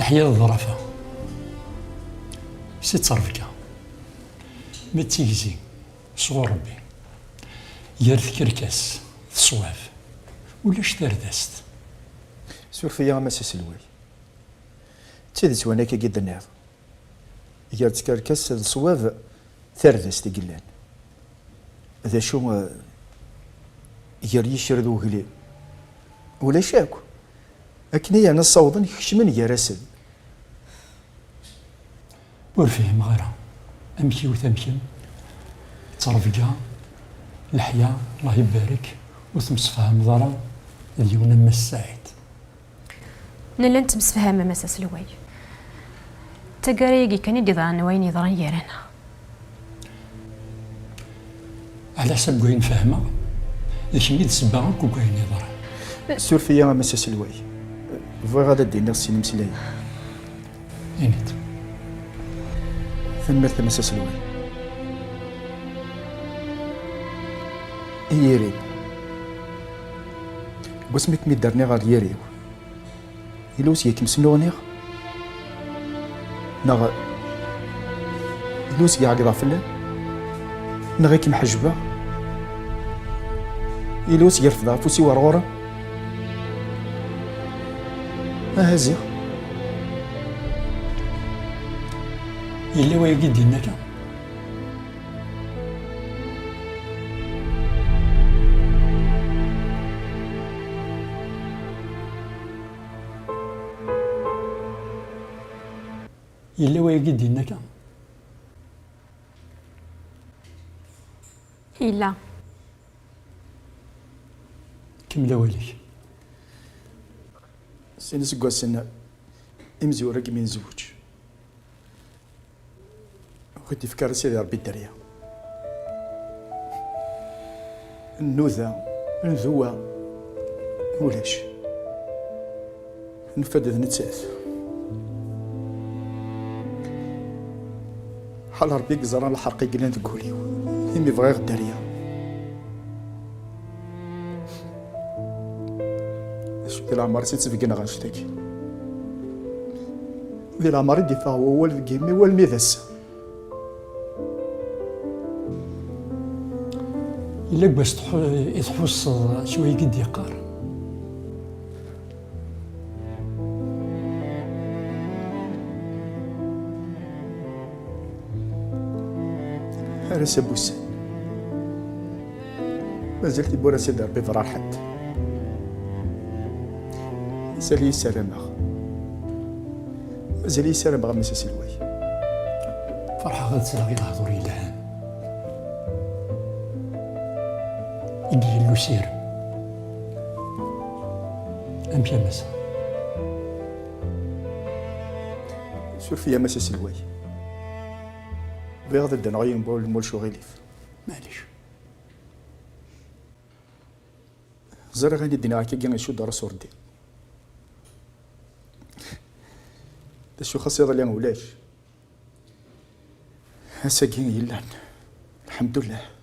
الحياة الظرافة سي تصرفكا ما تيجزي صغور ربي يرث كركاس الصواف ولاش تردست سورفيا ما سلوي تيدت وانا كي قد النهض يرث كركاس الصواف ثردست قلان هذا شو ير يشرد وهلي ولا شاكو أكني أنا الصوضن يكشمن يا راسل ورفهم غيرها أمشي وتمشي تصرفكا الحياة الله يبارك وتمسفها مضارة اليوم ما السعيد نلا نتمسفها ما مساس الواي تقاريقي كان يدي ضان وين يضران يرانا على حسب وين فاهمة يكمي تسباغك وكاين يضران سورفيا ما سلوي فوي غادا دينا السينما مسلاي ينيت ثم ما سلوي يري واسمك ميدرني غار يريو يلوس يكم سنونيغ نغ يلوس يعقد فلان نغيك محجبة يلوس يرفض فوسي ورغورة ما هزيغ إلا ويقي دينا كا إلا ويقي دينا كا إلا كملا واليك سينس قوسنا امزورك من زوج وخدي فكر سيدي ربي الدريا النوذة النذوة ولاش نفدد نتساث حال ربي قزران الحرق يقلان تقوليو يمي بغي الدريا شو العمر سيتسفقنا غنشتكي ذي العمر يدي فهو والد قيمي والميذس إلا باش يتحوص شوية قد يقار أنا سبوس ما زلت بورا سيدي ربي فرار حد سالي سلامة مازال يسلم غا مساس الواي فرحة غاد تلاقي الهضوري لهان يدير له سير أمشي مسا سور فيا مساس الواي بغض الدنغاين بول المول شغيليف معليش زر غادي الدنيا كي كان يشد راس وردي شو خاص يضل يان ولاش هسا كين يلان الحمد لله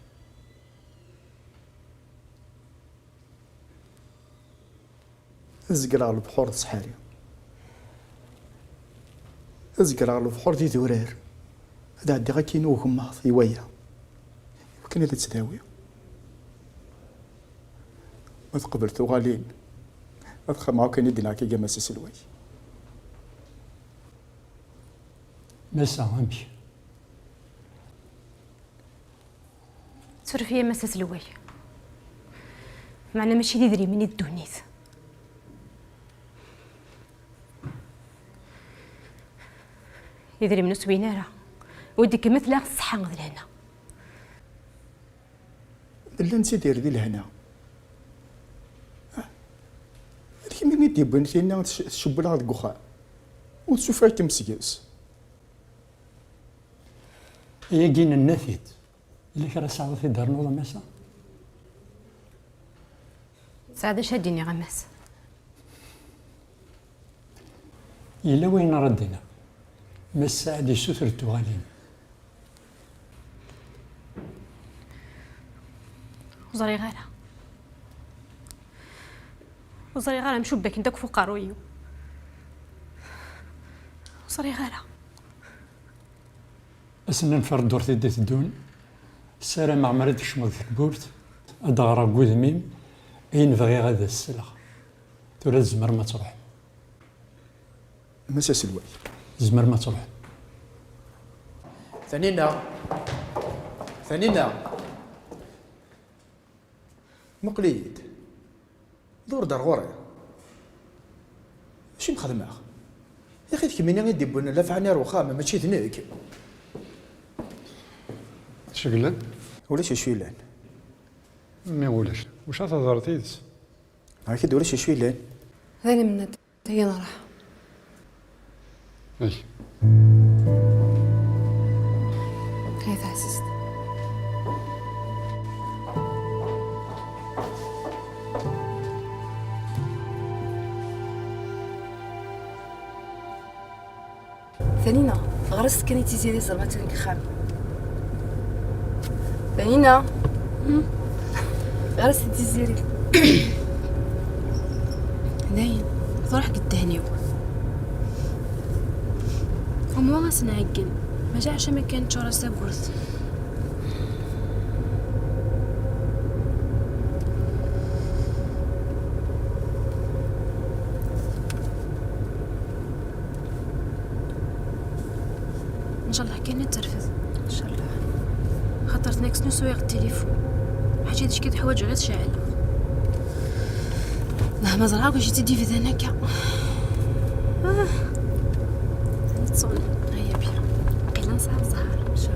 ازقر على البحور صحاري ازقر على البحور دي ذورير هذا عندي غا كينوهم ماض يويا وكان اللي تداوي ما تقبلتو غالين ادخل معاك كان يدينا كي جامس سلوي مسا أمشي تسر فيا مساس الواي معنا ماشي يدري من الدونيت يدري من سوينارا وديك مثل الصحة غير هنا اللي نسي دير ذي لهنا هذيك مين يدي بنتي لنا تشب لها الكخا وتشوفها كمسياس هي جينا النافذ اللي كرا سعد في دار نوضة مسا سعد شاديني غماس إلا وين ردنا ما السعد يسوثر التوالين وزري غالا مشبك انتك فوق قارويو صري غيرها. أسنا نفرد دور تيدي تدون السلام عمري تكشمض تبورت أدغرا قوذميم أين بغي غادا السلغ تولى زمر ما تروح مساس الوالي زمر ما تروح ثانينا مقليد دور دار غوري ماشي مخدمة يا أخي كمينا غيدي بونا لا فعني رخامة ماشي ذنيك شكلن ولاش شوي لان ما ولاش واش تهضر تيدس هاكيد ولاش شوي لان هذا من هي نروح. اي هي تعززت. ثانينا غرست كانت تزيري زربات لك خام. ثانينا غرست تزيري ناين فرح قدهنيو وما ما سنعقل ما جا عشان ما كانت شورا ساقورث ان شاء الله كاين ترفض ان شاء الله خاطرت ناكس نسويق التليفون حاجه ديش كي حوايج غير تشعل مهما زرعك واش تدي في ذنك تصوني هيا بيا قيلا نصحى زهر ان شاء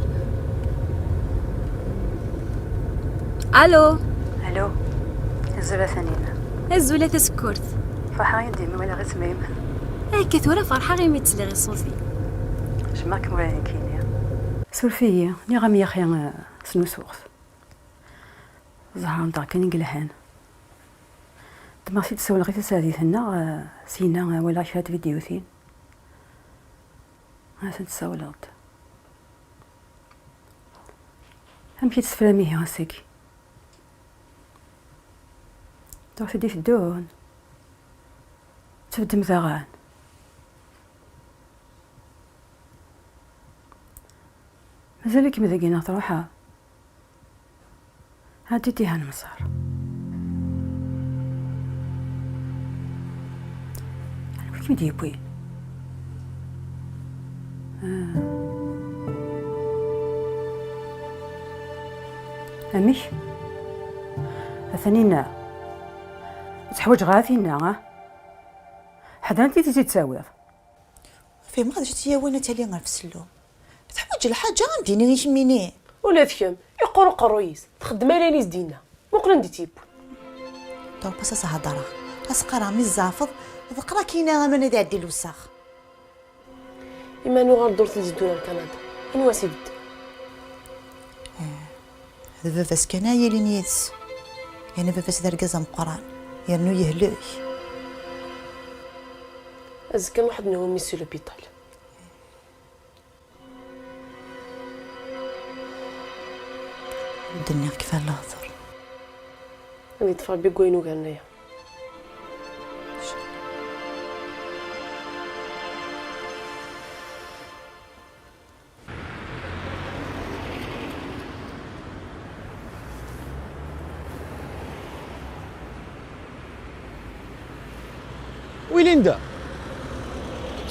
الله. الو الزولة ثانينا الزولة تسكرت فرحة غير ديما ولا غير تميم كثورة فرحة غير ميتسلي غير صوفي شماك مولانا كينيا سولفية ني غامي خيا سنو سوغث زهر نطاق كان قلهان دما سيت سول غير تساديت هنا سينا ولا شات فيديوثين ها تسولت هم كي تسفلامي هاسكي دوك تدي في الدون تبدم ذغان مازالك مذاقينا تروحها هادي ديها المسار كيف يدي بوين أميش أثنينا تحوج غاثينا حدا انتي تجي تساوي في ما غاديش هي وانا تالي غير في السلوم تحوج الحاجه غنديني يشميني ولا ثيام يقرو قرويس تخدم لانيس دينا وقرا ندي تيب دور بس هضره اسقرا مي الزافض ذقرا كاينه من هذا عدي الوساخ اما نو غندور تزيدونا لكندا اني واسي بدي هذا باباس كان هي اللي نيتس يعني باباس دار كازا مقران يرنو يهلك از كان واحد منهم ميسيو لوبيتال الدنيا كيف الهضر غادي يطفى بيك وينو كانايا ويليندا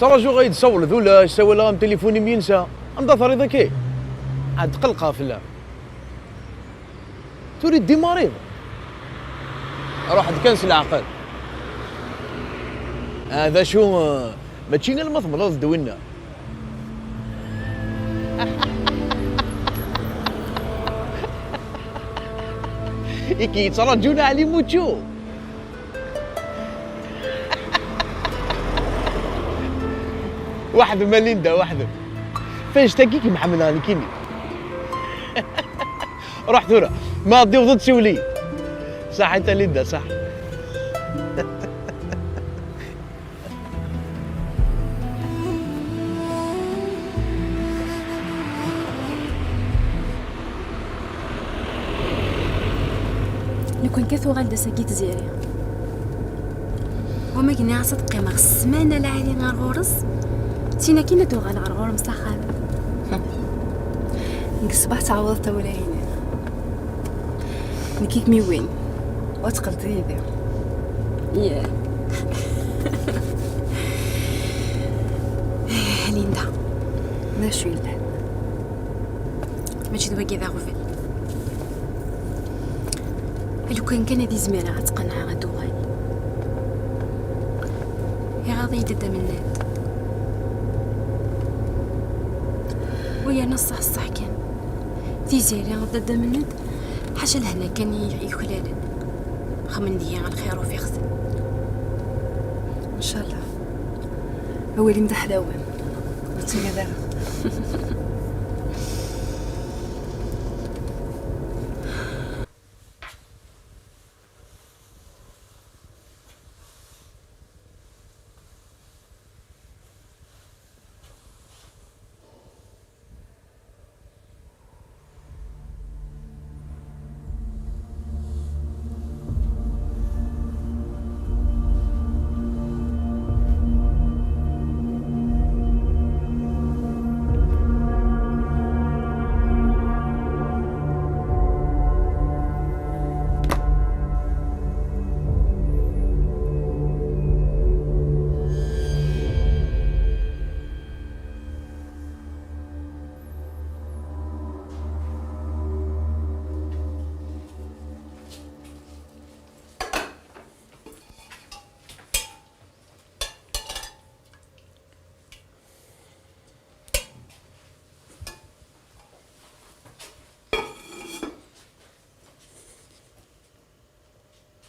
تراجو غايد صول ذولا سوى لها تليفوني مينسى عندها فريضه كي عاد تقلقها في اللعب تريد دي مريض روح تكنسل العقل هذا شو ما تشينا المضمرض دوينا يكي تراجونا علي موتشو واحد ماليندا واحد فاش تاكيك محمد هاني كيني روح ثورة ما ضد ضد سولي صح انت ليندا صح لو كان كثو غالدا ساكيت زيري وما كنا صدقي ما السمانه لا علي غير غورس سينا كي ندوغ على غرغور مستخام. ديك الصباح تعوضت ولا هنا نكيك مي وين وتقلتي يدي ياه ليندا ماشي لا ماشي دوا كذا غفل. لو كان هذه زمانة غتقنع غدوغاني يا غاضي يددا مناد ويا نصح الصح كان تيزيري غددا مناد حاجة لهنا كان يخلالن خمن ديا على الخير وفي خزن ان شاء الله. هو اللي مدح داوم نتينا دابا.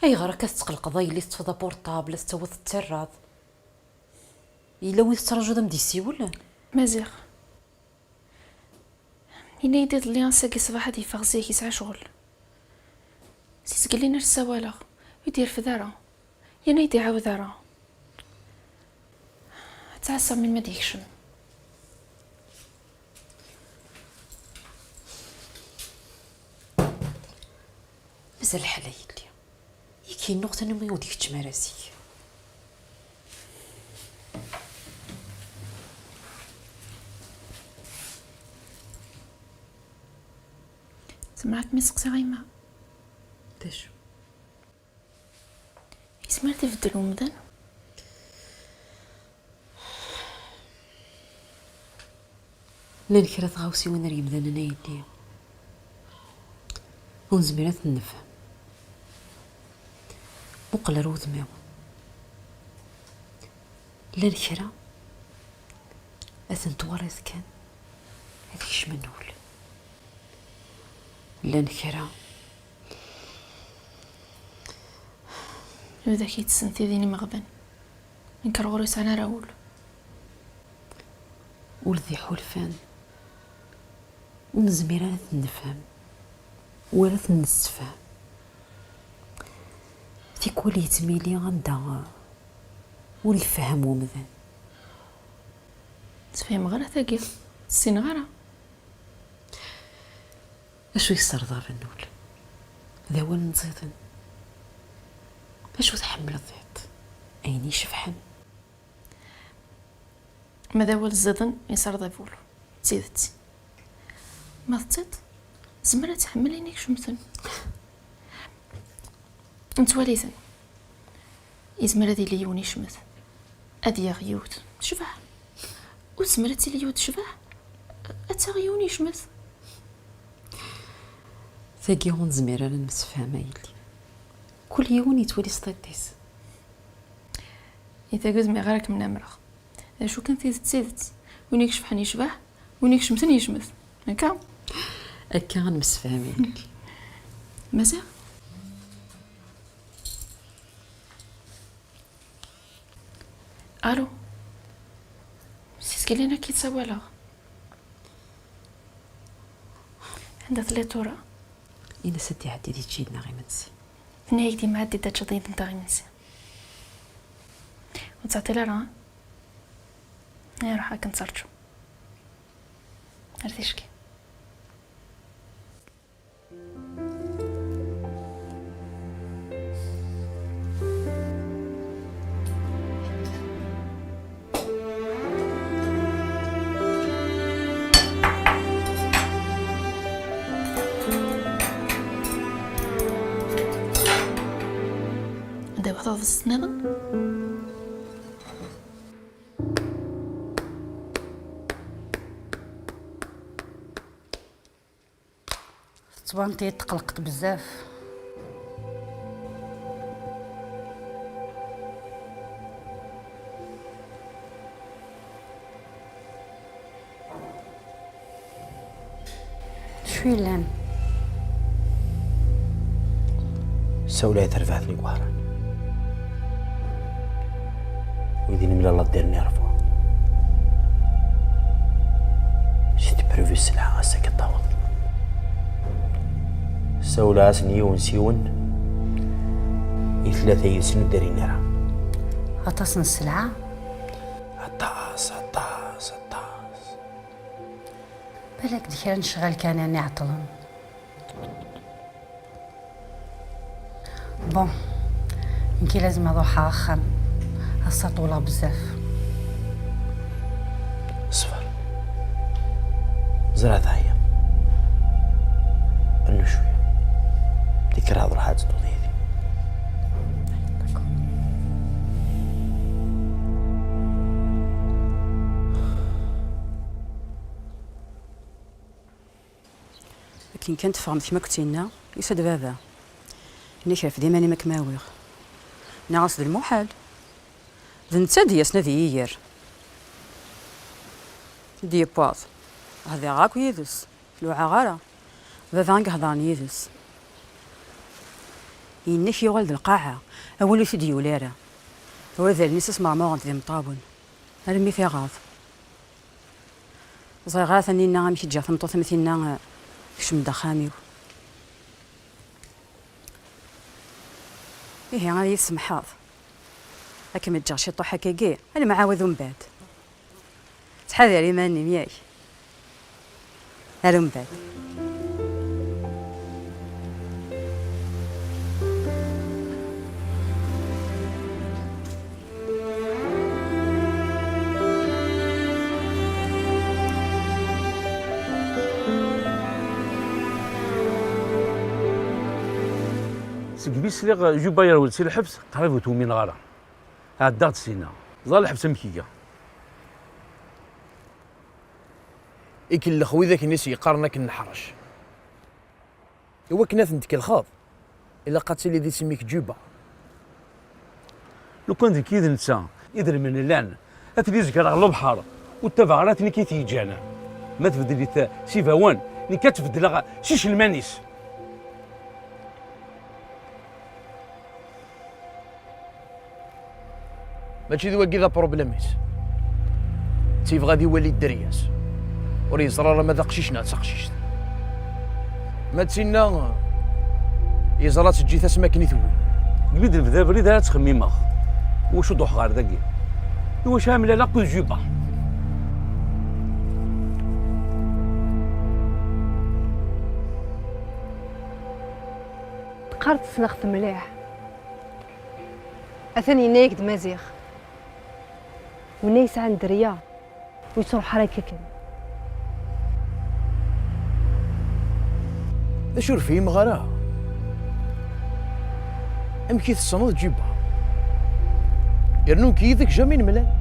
اي غير كتقلق ضاي اللي تفضى بورطابل استوت التراض الا وين تراجو دا مديسي ولا مازيغ إنا يدير لي نساقي صباح هادي فغزيه يسعى شغل سيس قال لينا السوالغ يدير في دارا يانا يدي عاود دارا تعسى من ما ديكشم مازال الحال يلي يكي النقطة أنا ما يوديك تمارسي سمعت مسق غيما تاش يسمع تبدلو مدن لا نكرا تغاوسي وانا ريمدان انا يدي ونزميرات النفهم مقلة روذ ماو لا نكرا اثن توارث كان هذيش منول لا نكرا وذاك يتسنتي ديني مغبن نكر غوريس انا راول ولذي حلفان ونزميرات نفهم ولا نستفهم في كل يتميلي غندا ولي فهم ومذن تفهم غير ثقيل السين غير اشو يصير ضار النول ذا هو نزيدن اشو تحمل الضيط عيني شفحن ماذا هو الزيدن يصير ضيفولو تزيدتي ما تزيد زمرة تحمل عينيك شمتن انت وليثن يزمرة دي اللي يوني شمت ادي غيوت شبح وزمرة اللي يود شبح اتغيوني شمت ثاقي هون زميرة نمسفهمة يلي كل يوم يتولي سطيتيس إذا قد ما غيرك من أمرغ شو كان تزيدت وين يكشفحني يشبح وين يكشمتني يشمث هكا هكا غنمسفهمة يلي مازال الو سيس قال لنا كي تسوالغ عندها ثلاثة إنا سدي عدي دي تجينا غي منسي نهايك دي معدي دا تشطيد نتا غي منسي وتعطي لها يا روح هاك نصرجو عرفتيشكي تبغى السنانة؟ صبانتي تقلقت بزاف. شوي لان سولاي ترفعتني قهرا ويديني من الله ديرني رفوا شتي بريفي السلعة غاسك الطاوض سولا سنيون سيون ثلاثة يسن داريني راه غطاسن السلعة. عطاس بالك ديك نشغل كان يعني عطلان. بون يمكن لازم نروح اخر هسا طولة بزاف. صفر زرعت هيا انو شوية ديك راه روح هاد تضيدي. لكن كانت فهمت كما كنتي لنا يسد بابا انا شاف ديما انا مكماويغ انا غاصد المحال ذنتا دياسنا ديير دي باط هذا غاك يدس لو عغاره بابا نقهضان يدس إنك يغلد القاعة أول شي ديولارا هو ذا النساس مرموغ ذي مطابون رمي في غاض صغيرات أني نمشي تجا ثمطو ثمثينا كشم دخاميو إيه غادي يسمحاض لكن ما تجاش يطوح هكاكي أنا معاوذ من بعد تحذري ماني مياك هذا من بعد. سكبي سليغ جو باير ولد سي الحبس قريب وتومين غارة عدات سينا ظل الحبس مكية إكل خوي ذاك الناس يقارنك النحرش هو كناث نتك الخاض إلا قاتل لي دي سميك جوبا لو كان ذيك يد نسا يدري من اللان أتلي زكرا على البحر وتبع راتني كي تيجانا ما تبدل سيفاوان ني كتبدل شيش المانيس ماشي ذو كذا بروبليميت تيف غادي يولي الدرياس وري زرار ما ذاقشيشنا تسقشيش ما تسينا يزرات تجي تسمى كني ثوي قبيد البدا بريد لا تخميمه واش دوح غير داكي واش عامله لا كو جوبا قرت سلخت مليح اثني ناكد مزيغ ونيس عند ريا ويصور حركة كن اشور فيه مغارة امكي تصنض جيبها يرنون كيدك جميل ملان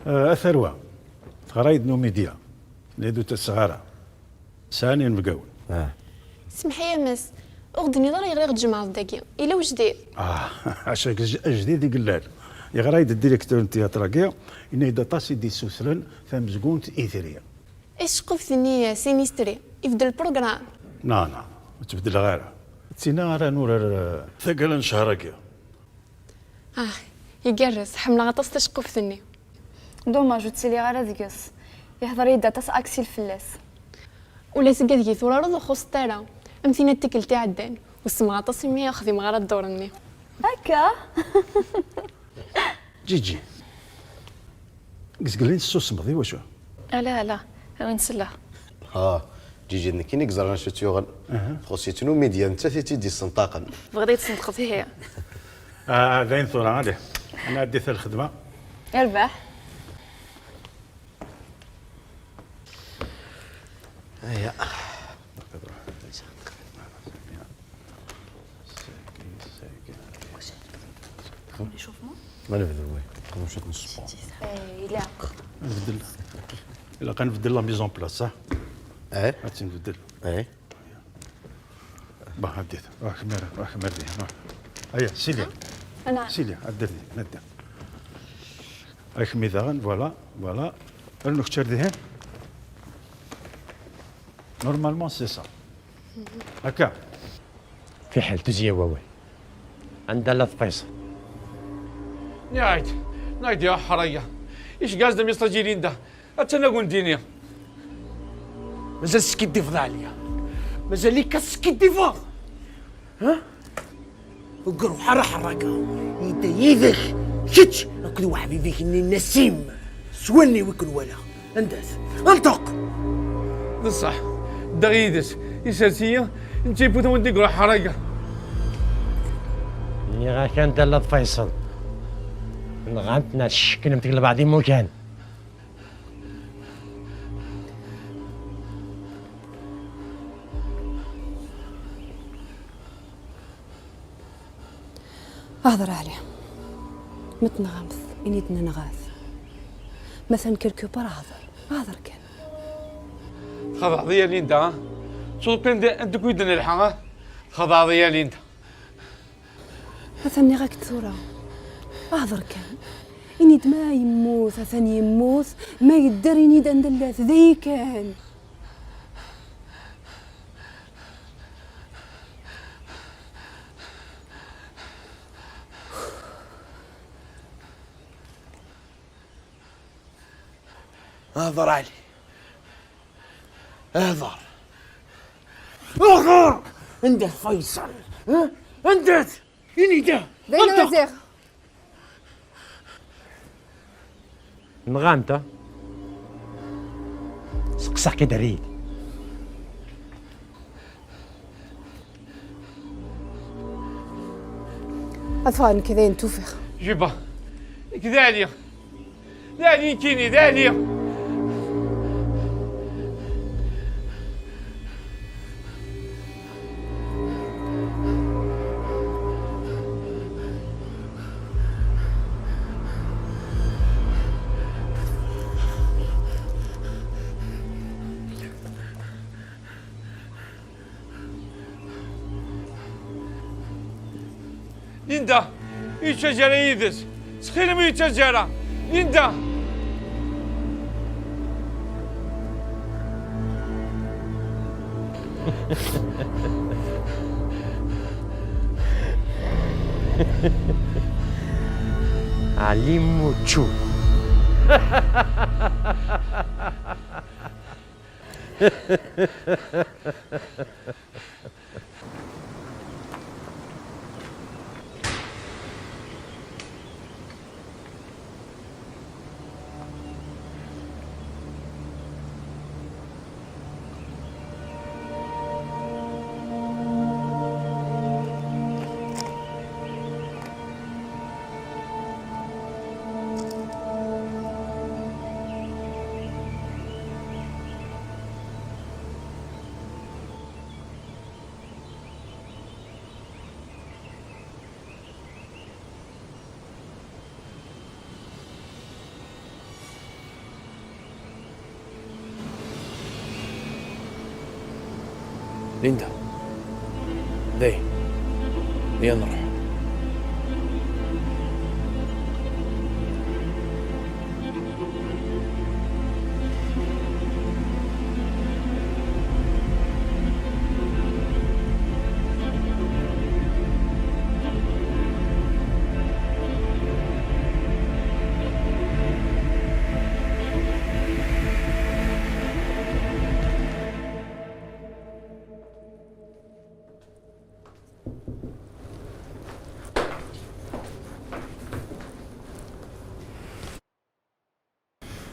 أثروة تغرايد نوميديا نيدو تسغارة ساني مقاول سمحي يا مس أغدني ضري غير الجمعة داكي إلا وجديد عشاك جديد يقلال يغرايد الديريكتور التياتراكيا إنه يدا طاسي دي سوسرن فمزقونت إيثيريا إيش قفت النية سينيستري يفضل البروغرام نا تبدل غيرها تينا راه نور ثقل شهركيا يقرس حملة غطاس تشقفتني دوماج وتسيلي غير ذكس يحضر يدا تاس اكسي الفلاس ولا سكاكي ثورة رضو خص تارا امثينا التكل عدان والسمغة تصمي ياخذي مغارة دورني هكا جي قلين السوس مضي وشو لا وين سلا جيجي نكيني كزرنا شو تيوغن خصيتنو ميديا انت تيدي السنطاقن بغيت تصندق فيها لين ثورة عليه انا اديت الخدمه. يربح. هيا ما نبدل وي مشيت نص لا نبدل الا كنبدل لا ميزون بلاص صح. هاتي نبدل. هديت راك مردي. هيا سيليا انا سيليا ادرني ندا راك ميزان فوالا نكتر دهن نورمالمون سي سا هكا. في حال تزيا واوي عندها لا فيصل. نايت يا حرية ايش قاصدم يستجي ليندا اتنا قول دينيا مازال سكيت ديفض عليا مازال ليك سكيت ديفض وقرو حركة يدا يدك شتش اكل واحد فيك اني نسيم سولني وكل ولا انداز انطق بصح دغيدس يسالسيا انت بوتا وديك روح حركة اللي غا كان دالا فيصل نغانتنا الشكل متقلب بعدين مو كان اهضر عليه متنغمس انيتنا نغاث مثلا كركو بار هضر كان خضع ضيا ليندا شو كان انت كويدنا الحق خضع ضيا ليندا مثلا غاك ثورة اهضر كان انيد ما يموت ثاني يموت ما يدر انيد عند الله ذي كان اهضر علي اهضر انت فيصل انت اني ده بين وزير نغانتا سقسح كده ريد اطفال كذا ينتفخ جيبا كذا عليا دالي كيني دالي ليندا يتشجر يدس سخير مو يتشجر ليندا عليمو تشو ليندا ذي نروح.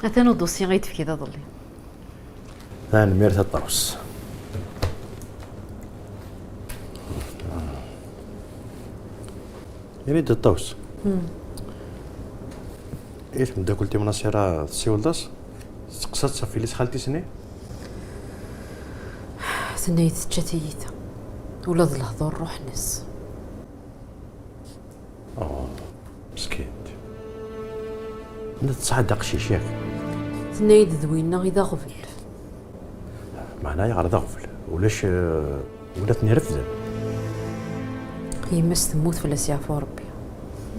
أثنو الدوسي غيتفكي ذا ظلي أنا ميرت الطرس يعني الطوس ايش مدا قلتي مناصره السيولداس سقسات صافي ليس خالتي سني ثنيت تشتيت ولا الهضور روح نس مسكين انت تصعد قشيش ياك ثنيت ذوينا غير غفل معناها يغرد غفل ولاش ولات نرفزه هي مس تموت في الاسياف ربي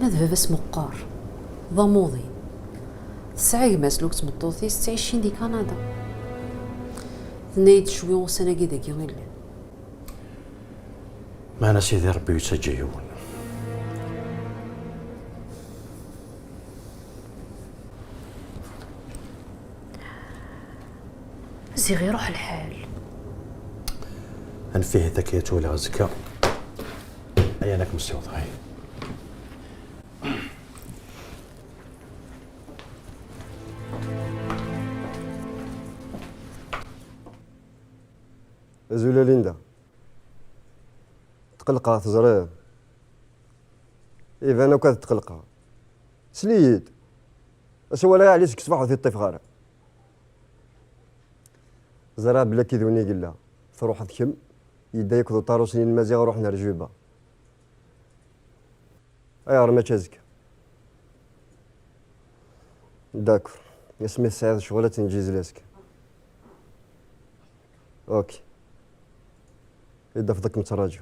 ماذا بس مقار ضموضي سعي مسلوك تمطوطي 26 دي كندا ثنيت شوي وسنه كذا كيغير ما انا سيدي ربي يسجيون زي غير روح الحال ان فيه ذكية ولا زكا اي انك مسيوط هاي زولا ليندا تقلقها تزري انا وكاد تقلقها سليد اسوا لا عليك تصبح في الطيف غارة زرا بلا كيدوني قلا تروح تكم يدا يكذو طارو سنين المزيغ روح نرجوبه اي راه تشازك داكور اسمي سعيد شغلة تنجيز لاسك اوكي إذا فضلك متراجع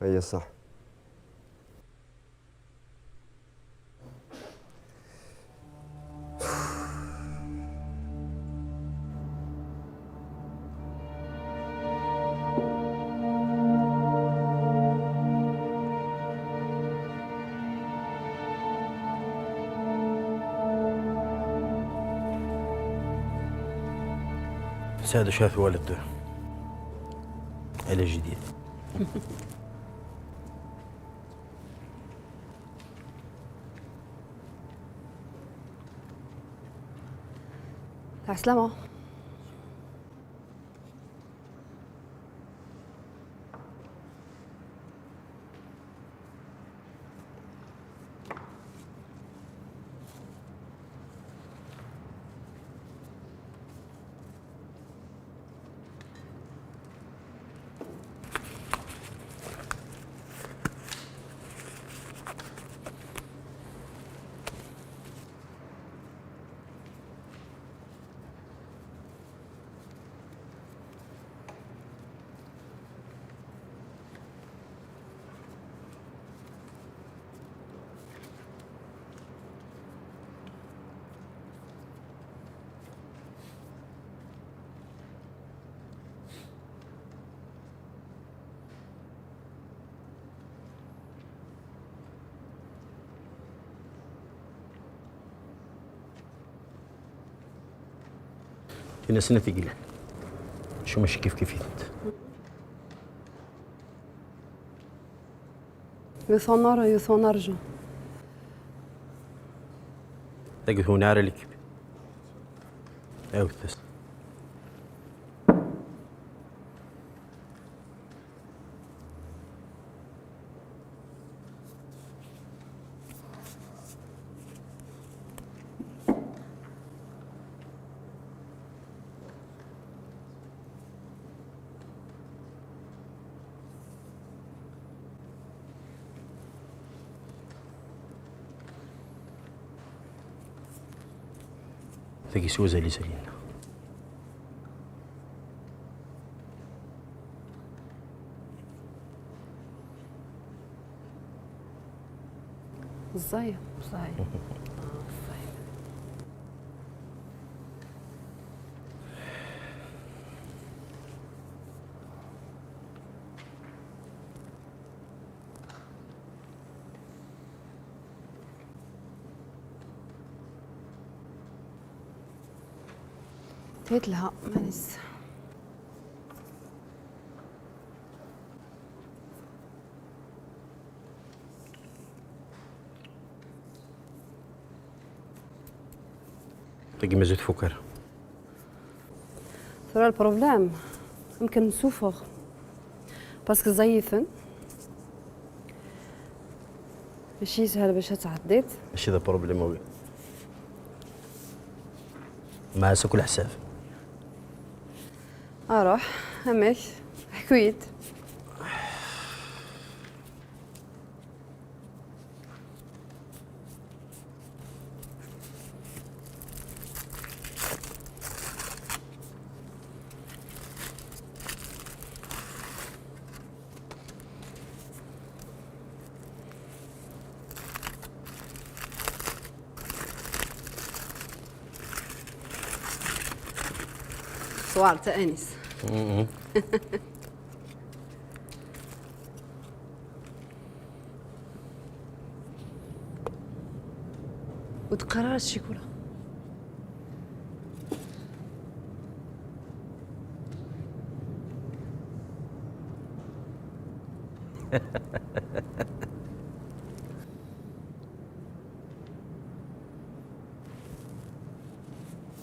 هي صح سعد شاف والده على جديد عسلامة. في ناس ثقيلة شو ماشي كيف انت يثونر جو تقول هو نار لك او تس تقي سوزة لي سلينا صحيح قلت لها ما لسه تقي مازال تفكر ترى البروبليم يمكن نسوفر باسكو زيفن ماشي سهل باش تعديت. ماشي ذا بروبليم وي مع كل حساب. اروح امك حكويت. صوار تا انس. وتقرر الشيكولا.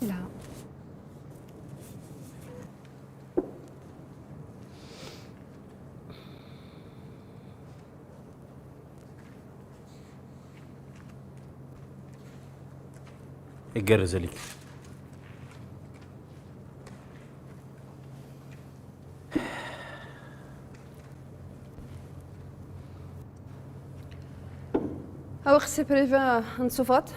لا يقرز عليك. هو خصي بريفا نصوفات.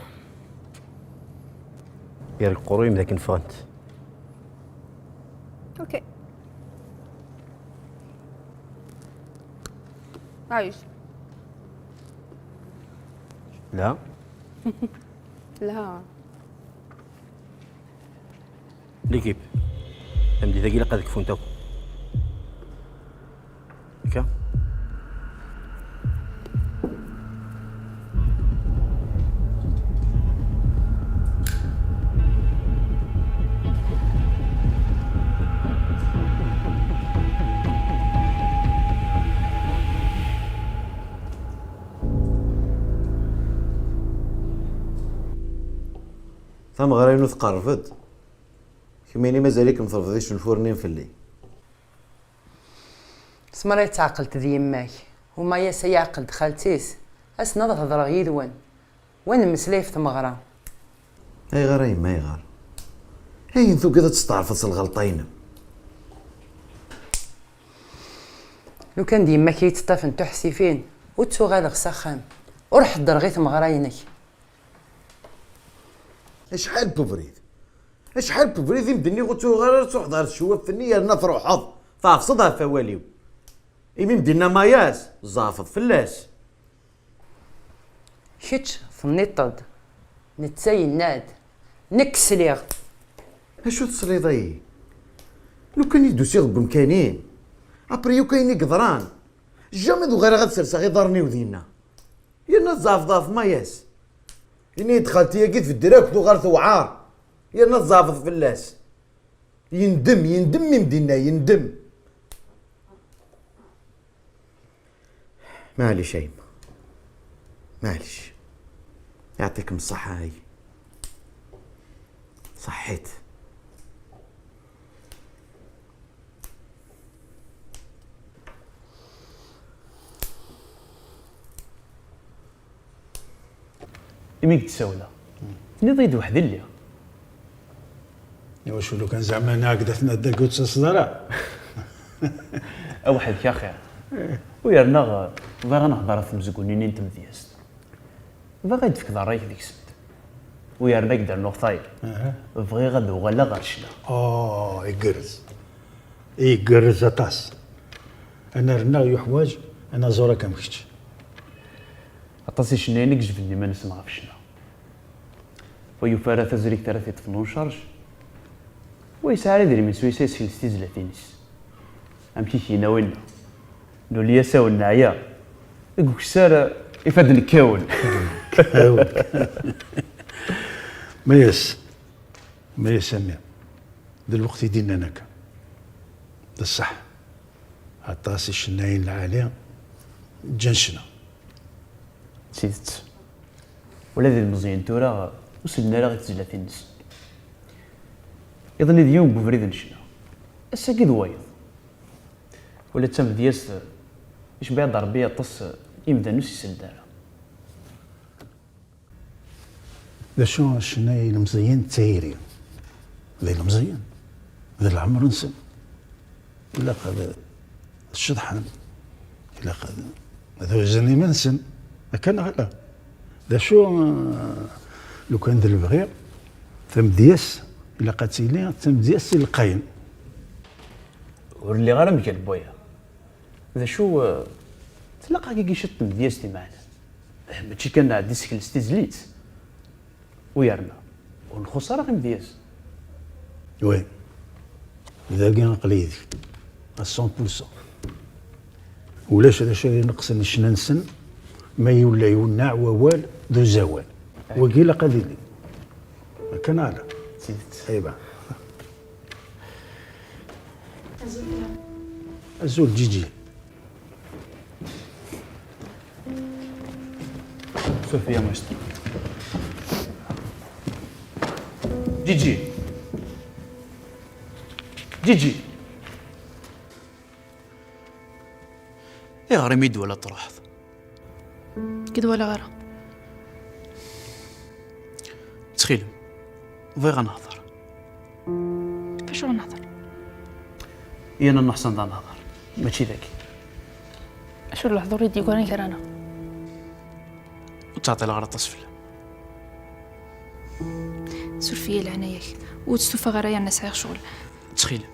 يا القرويم ذاك نفانت. اوكي عايش. لا لا ليكيب تمدي ذاك لقى ذاك فونتو هكا. ثم غرينو تقرفد كميني مازاليك مطرفديش الفورنين في الليل. سمرا تعقلت ذي يماك وما ياسا يعقل خالتيس اسنا تهضر يدوان وين مسلاي في تمغرا. اي غير يما اي غير هاي انتو كذا تستعرفص الغلطين. لو كان ديما كيتطاف نتو حسيفين وتسوغالغ سخان وروح حضر غير تمغراينك. اشحال بوفريد اشحال بوفريد يمدني غوتو غير تحضر الشواب في النية لنا تروحض فافصدها فواليو إمي مدينا ماياس زافض فلاس. شتش ثنيطد نتساين ناد نكسليغ. اشو تصريضي لو كان يدوسي بمكانين ابريو كايني قدران جامي دو غير غتسرسا غير دارني ودينا يا زافضه في ماياس إني دخلت يا قيت في الدراك دو غير ثوعار يا زافض فلاس يندم يمدينا يندم. معليش يما معليش يعطيكم الصحة. هاي صحيت. يميك تساولا نضيد واحد اللي واش لو كان زعما انا هكذا تنادى قلت الصدراء اوحد يا خير ويرنا باغا نهضر في مزقونين انت مدياس باغا يدفك ضرايك ديك السبت ويرنا قدر نوخطاير بغي غد وغلا غرشنا. يقرز اطاس انا رنا يحواج انا زورا كمكتش اطاسي شنينك جبني ما نسمع في شنا ويفارا تزريك ثلاثة طفنون شارج ويسعى يدري من سويسا يسهل ستيزلاتينيس امشي كينا وين نولي يساو النعيا يقولك سارة يفاد الكاون ما يسمع دلوقتي دينا ناكا الصح عطاسي الشناين العالية جنشنا سيدت ولا ذي المزيان تورا وصلنا لغاية تزلاتينيس يظن اليوم بفريد نشنا الساكي ذوايض ولا تم دياس اش بعد ضربيه طص يمدا نفس السنداره ذا شو شناي المزيان تايري ذا المزيان ذا العمر نسن إلا هذا الشطحان إلا هذا جاني منسن كان هلا ذا شو لو كان ذا البغير ثم دياس إلا قاتيلي ثم دياس القاين واللي غير مكان بويا ذا شو تلقى كي شط مدياستي معنا ماشي كان عندي سكن استزليت ويرنا والخساره غير مدياس وي إذا كان قليل 100% ولاش هذا الشيء اللي نقص نشنا نسن ما يولى يونع ووال ذو زوال وقيل قذيلي ما كان على سيدت ايبا الزول جيجي صوفيا مشت جيجي جيجي يا رميد ولا تروح كد ولا غيره تخيل بغي غنهضر فاش غنهضر انا نحسن دا نهضر ماشي ذاك شو الحضور يدي يقولني غير انا وتعطي لها غير تصفل سول فيا لعناياك وتستوفى غير يا الناس غير شغل تخيل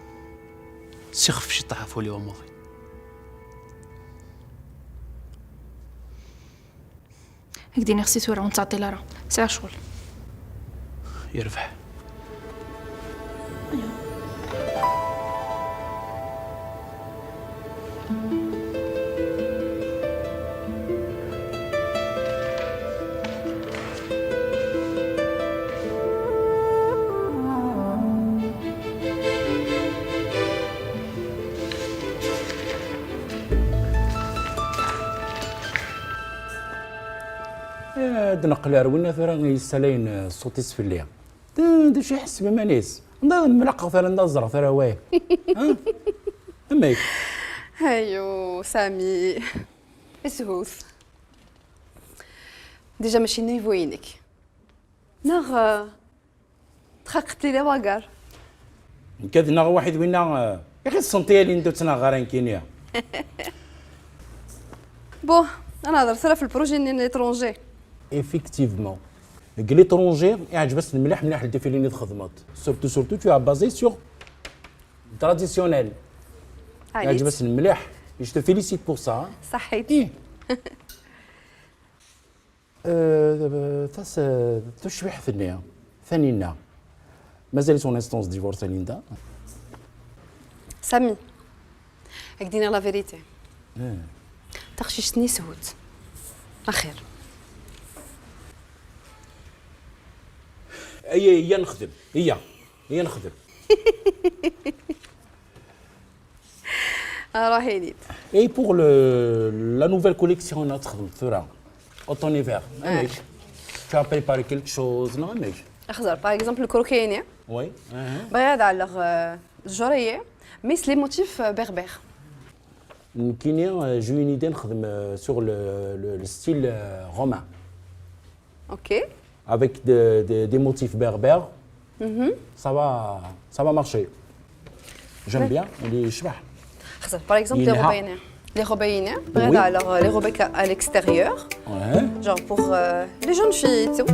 سيخف شي طاح فولي وماضي هكديني خصي تورا ونتعطي لها ساعة شغل يربح نقل روينا ثرا يستلين الصوت يسفليا دا شي يحس بمانيس ملقى ثرا نظر ثرا واه اميك هايو سامي اسهوث ديجا ماشي نيفوينك نغ تخقتي لي واقر كذا واحد وينا يا اخي السنتيه اللي ندو تنا غارين كينيا بون انا هضرت لها في البروجي ديال ليترونجي effectivement l'étranger يعجبس المليح مليح الديفي اللي خدمت surtout tu as basé sur traditionnel يعجبس المليح je te félicite pour ça صحيتي تاس تشبح ثانيه ثانينا مازال سون انستونس ديفورس ليندا سامي هكدينا لا فيريتي تخششتني سهوت اخير هي نخدم هي نخدم راهي نيت اي بور لا نوفيل كوليكسيون نخدم ثورا اوتون ايفير اميك tu as préparé quelque chose non اميك اخزر باغ اكزومبل الكروكيني وي بغيت على الجوريه ميس لي موتيف بربر كاينين جو اون ايدي نخدم سور لو ستيل رومان اوكي avec des motifs berbères, ça va marcher. J'aime bien, on est chouette. Par exemple, les robinets, les robinets à l'extérieur, genre pour les jeunes filles et tout.